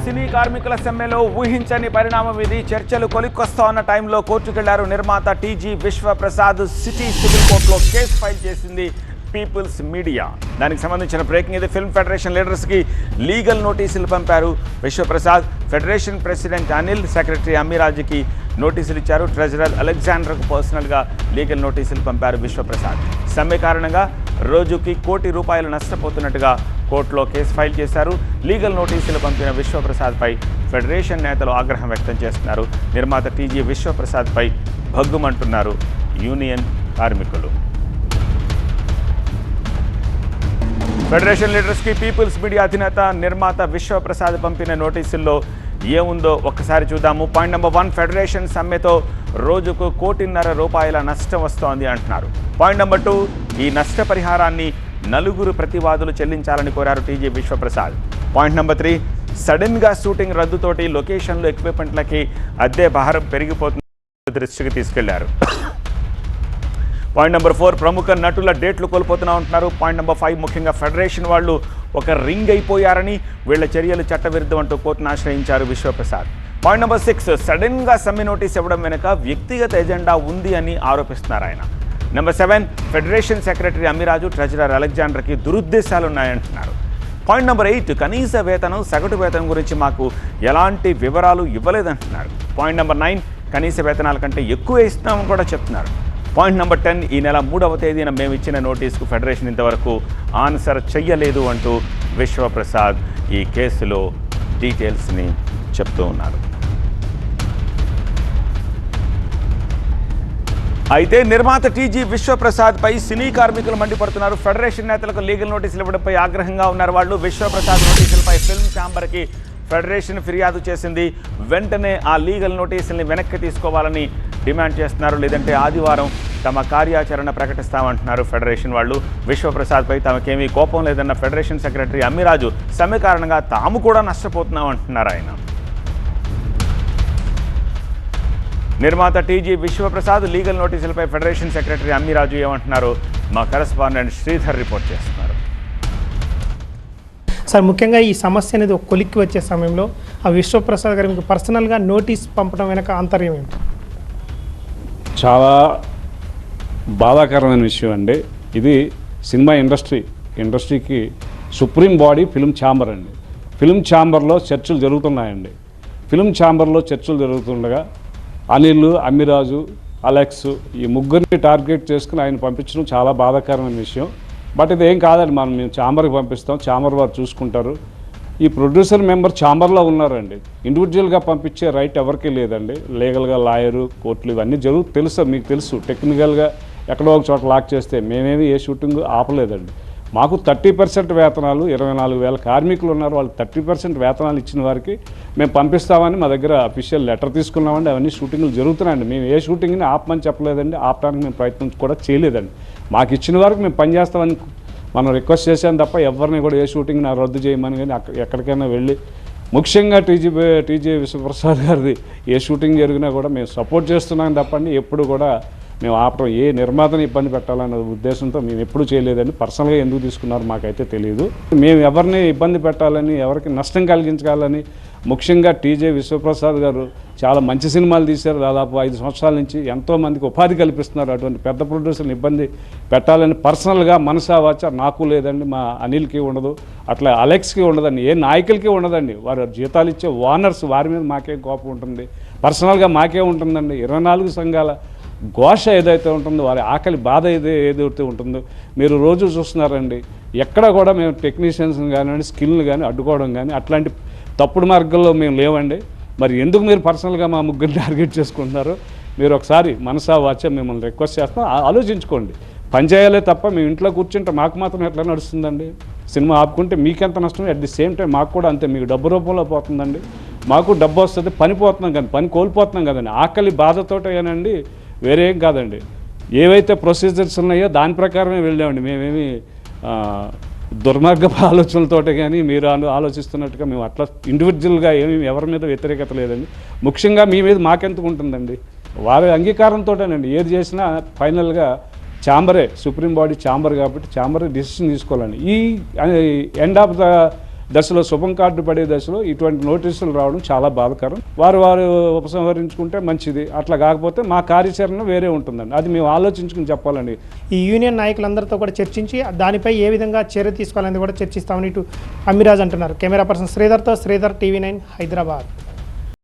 సినీ కార్మికుల సమ్మెలో ఊహించని పరిణామం ఇది. చర్చలు కొలిక్కొస్తా టైంలో కోర్టుకెళ్లారు నిర్మాత టీజీ విశ్వప్రసాద్. సిటీ సివిల్ కోర్టులో కేసు ఫైల్ చేసింది పీపుల్స్ మీడియా. దానికి సంబంధించిన బ్రేకింగ్ ఇది. ఫిల్మ్ ఫెడరేషన్ లీడర్స్కి లీగల్ నోటీసులు పంపారు Vishwaprasad. Federation president Anil, secretary అమ్మిరాజుకి నోటీసులు ఇచ్చారు. ట్రెజరర్ అలెగ్జాండర్కు పర్సనల్గా లీగల్ నోటీసులు పంపారు విశ్వప్రసాద్. సమ్మె కారణంగా రోజుకి ₹1 కోటి నష్టపోతున్నట్టుగా కోర్టులో కేసు ఫైల్ చేశారు. లీగల్ నోటీసులు పంపిన విశ్వప్రసాద్పై ఫెడరేషన్ నేతలు ఆగ్రహం వ్యక్తం చేస్తున్నారు. నిర్మాత టీజీ విశ్వప్రసాద్పై భగ్గుమంటున్నారు యూనియన్ కార్మికులు. ఫెడరేషన్ లీడర్స్కి పీపుల్స్ మీడియా అధినేత నిర్మాత విశ్వప్రసాద్ పంపిన నోటీసుల్లో ఏముందో ఒక్కసారి చూద్దాము. పాయింట్ నెంబర్ 1, ఫెడరేషన్ సమ్మెతో రోజుకు ₹1.5 కోటి నష్టం వస్తోంది అంటున్నారు. పాయింట్ నెంబర్ 2, ఈ నష్టపరిహారాన్ని 4 ప్రతివాదులు చెల్లించాలని కోరారు టీజీ విశ్వప్రసాద్. పాయింట్ నెంబర్ 3, సడన్గా షూటింగ్ రద్దుతోటి లొకేషన్లు, ఎక్విప్మెంట్లకి అద్దె భారం పెరిగిపోతున్న దృష్టికి తీసుకెళ్లారు. పాయింట్ నెంబర్ 4, ప్రముఖ నటుల డేట్లు కోల్పోతున్నా ఉంటున్నారు. పాయింట్ నెంబర్ 5, ముఖ్యంగా ఫెడరేషన్ వాళ్ళు ఒక రింగ్ అయిపోయారని, వీళ్ల చర్యలు చట్టవిరుద్ధం అంటూ కోర్టును ఆశ్రయించారు విశ్వప్రసాద్. పాయింట్ నెంబర్ 6, సడన్గా సమ్మె నోటీస్ ఇవ్వడం వెనుక వ్యక్తిగత ఎజెండా ఉంది అని ఆరోపిస్తున్నారు ఆయన. Number 7, federation secretary Ammiraju, treasurer అలెగ్జాండర్కి దురుద్దేశాలున్నాయంటున్నారు. పాయింట్ నెంబర్ 8, కనీస వేతనం, సగటు వేతనం గురించి మాకు ఎలాంటి వివరాలు ఇవ్వలేదంటున్నారు. పాయింట్ నెంబర్ 9, కనీస వేతనాల కంటే ఎక్కువ ఇస్తున్నామని కూడా చెప్తున్నారు. పాయింట్ నెంబర్ 10, ఈ నెల 3వ తేదీన మేము ఇచ్చిన నోటీస్కు ఫెడరేషన్ ఇంతవరకు ఆన్సర్ చెయ్యలేదు అంటూ విశ్వప్రసాద్ ఈ కేసులో డీటెయిల్స్ని చెప్తూ ఉన్నారు. అయితే నిర్మాత టీజీ విశ్వప్రసాద్పై సినీ కార్మికులు మండిపడుతున్నారు. ఫెడరేషన్ నేతలకు లీగల్ నోటీసులు ఇవ్వడంపై ఆగ్రహంగా ఉన్నారు వాళ్ళు. విశ్వప్రసాద్ నోటీసులపై ఫిల్మ్ ఛాంబర్కి ఫెడరేషన్ ఫిర్యాదు చేసింది. వెంటనే ఆ లీగల్ నోటీసుల్ని వెనక్కి తీసుకోవాలని డిమాండ్ చేస్తున్నారు. లేదంటే ఆదివారం తమ కార్యాచరణ ప్రకటిస్తామంటున్నారు ఫెడరేషన్ వాళ్ళు. విశ్వప్రసాద్పై తమకేమీ కోపం లేదన్న ఫెడరేషన్ సెక్రటరీ అమ్మిరాజు సమ్మె కారణంగా తాము కూడా నష్టపోతున్నామంటున్నారు ఆయన. నిర్మాత టీజీ విశ్వప్రసాద్ లీగల్ నోటీసులపై ఫెడరేషన్ సెక్రటరీ అమ్మిరాజు ఏమంటున్నారు మా కరెస్పాండెంట్ శ్రీధర్ రిపోర్ట్ చేస్తున్నారు. సార్, ముఖ్యంగా ఈ సమస్య అనేది ఒక కొలిక్కి వచ్చే సమయంలో ఆ విశ్వప్రసాద్ గారు మీకు పర్సనల్గా నోటీస్ పంపడం వెనక ఆంతర్యం ఏంటి? చాలా బాధాకరమైన విషయం అండి. ఇది సినిమా ఇండస్ట్రీకి సుప్రీం బాడీ ఫిల్మ్ ఛాంబర్ అండి. ఫిల్మ్ ఛాంబర్లో చర్చలు జరుగుతున్నాయండి. ఫిల్మ్ ఛాంబర్లో చర్చలు జరుగుతుండగా అనిల్, అమ్మిరాజు, అలెక్స్ ఈ ముగ్గురిని టార్గెట్ చేసుకుని ఆయన పంపించడం చాలా బాధాకరమైన విషయం. బట్ ఇది ఏం కాదండి, మేము ఛాంబర్కి పంపిస్తాం, ఛాంబర్ వారు చూసుకుంటారు. ఈ ప్రొడ్యూసర్ మెంబర్ ఛాంబర్లో ఉన్నారండి. ఇండివిజువల్గా పంపించే రైట్ ఎవరికీ లేదండి. లీగల్గా లాయరు, కోర్టులు ఇవన్నీ తెలుసు, మీకు తెలుసు. టెక్నికల్గా ఎక్కడో ఒక చోట లాక్ చేస్తే మేమేమి ఏ షూటింగ్ ఆపలేదండి. మాకు 30% వేతనాలు, 24,000 కార్మికులు ఉన్నారు. వాళ్ళు 30% వేతనాలు ఇచ్చిన వారికి మేము పంపిస్తామని మా దగ్గర అఫీషియల్ లెటర్ తీసుకున్నామండి. అవన్నీ షూటింగ్లు జరుగుతున్నాయండి. మేము ఏ షూటింగ్ని ఆపమని చెప్పలేదండి, ఆపడానికి మేము ప్రయత్నం కూడా చేయలేదండి. మాకు ఇచ్చిన వరకు మేము పనిచేస్తామని మనం రిక్వెస్ట్ చేశాను తప్ప ఎవరిని కూడా ఏ షూటింగ్ నా రద్దు చేయమని కానీ ఎక్కడికైనా వెళ్ళి, ముఖ్యంగా టీజీ విశ్వప్రసాద్ గారిది ఏ షూటింగ్ జరిగినా కూడా మేము సపోర్ట్ చేస్తున్నాం తప్పండి ఎప్పుడు కూడా మేము ఆపడం, ఏ నిర్మాతని ఇబ్బంది పెట్టాలన్న ఉద్దేశంతో మేము ఎప్పుడు చేయలేదని. పర్సనల్గా ఎందుకు తీసుకున్నారో మాకైతే తెలియదు. మేము ఎవరిని ఇబ్బంది పెట్టాలని, ఎవరికి నష్టం కలిగించాలని, ముఖ్యంగా టీజీ విశ్వప్రసాద్ గారు చాలా మంచి సినిమాలు తీశారు. దాదాపు 5 సంవత్సరాల నుంచి ఎంతోమందికి ఉపాధి కల్పిస్తున్నారు. అటువంటి పెద్ద ప్రొడ్యూసర్ని ఇబ్బంది పెట్టాలని పర్సనల్గా మనసా వాచ నాకు లేదండి, మా అనిల్కి ఉండదు, అట్లా అలెక్స్కి ఉండదండి, ఏ నాయకులకి ఉండదండి. వారు జీతాలు ఇచ్చే ఓనర్స్, వారి మీద మాకేం కోపం ఉంటుంది, పర్సనల్గా మాకే ఉంటుందండి. 24 సంఘాల ఘోష ఏదైతే ఉంటుందో, వారి ఆకలి బాధ ఏదైతే ఉంటుందో మీరు రోజు చూస్తున్నారండి. ఎక్కడ కూడా మేము టెక్నీషియన్స్ని కానివ్వండి, స్కిల్ని కానీ అడ్డుకోవడం కానీ అట్లాంటి తప్పుడు మార్గంలో మేము లేవండి. మరి ఎందుకు మీరు పర్సనల్గా మా ముగ్గురిని టార్గెట్ చేసుకుంటున్నారు? మీరు ఒకసారి మనసా వాచ మిమ్మల్ని రిక్వెస్ట్ చేస్తాం, ఆలోచించుకోండి. పని చేయాలే తప్ప మేము ఇంట్లో కూర్చుంటే మాకు మాత్రం ఎట్లా నడుస్తుందండి? సినిమా ఆపుకుంటే మీకెంత నష్టం, అట్ ది సేమ్ టైం మాకు కూడా అంతే. మీకు డబ్బు రూపంలో పోతుందండి, మాకు డబ్బు వస్తుంది, పని పోతున్నాం కానీ పని కోల్పోతున్నాం కదండి. ఆకలి బాధతోటేనండి, వేరేం కాదండి. ఏవైతే ప్రొసీజర్స్ ఉన్నాయో దాని ప్రకారమే వెళ్ళామండి. మేమేమి దుర్మార్గపు ఆలోచనలతోటే కానీ మీరు ఆలోచిస్తున్నట్టుగా మేము అట్లా ఇండివిజువల్గా ఏమీ ఎవరి మీద వ్యతిరేకత లేదండి. ముఖ్యంగా మీ మీద మాకెందుకు ఉంటుందండి? వారి అంగీకారంతోటేనండి ఏది చేసినా ఫైనల్గా ఛాంబరే, సుప్రీం బాడీ ఛాంబర్ కాబట్టి ఛాంబరే డిసిషన్ తీసుకోవాలండి. ఈ ఎండ్ ఆఫ్ ద దశలో శుభం కార్డు పడే దశలో ఇటువంటి నోటీసులు రావడం చాలా బాధాకరం. వారు ఉపసంహరించుకుంటే మంచిది, అట్లా కాకపోతే మా కార్యాచరణ వేరే ఉంటుందండి. అది మేము ఆలోచించుకుని చెప్పాలండి. ఈ యూనియన్ నాయకులందరితో కూడా చర్చించి దానిపై ఏ విధంగా చర్య తీసుకోవాలని కూడా చర్చిస్తామని ఇటు అమ్మిరాజ్ అంటున్నారు. కెమెరా పర్సన్ శ్రీధర్తో శ్రీధర్, TV9 హైదరాబాద్.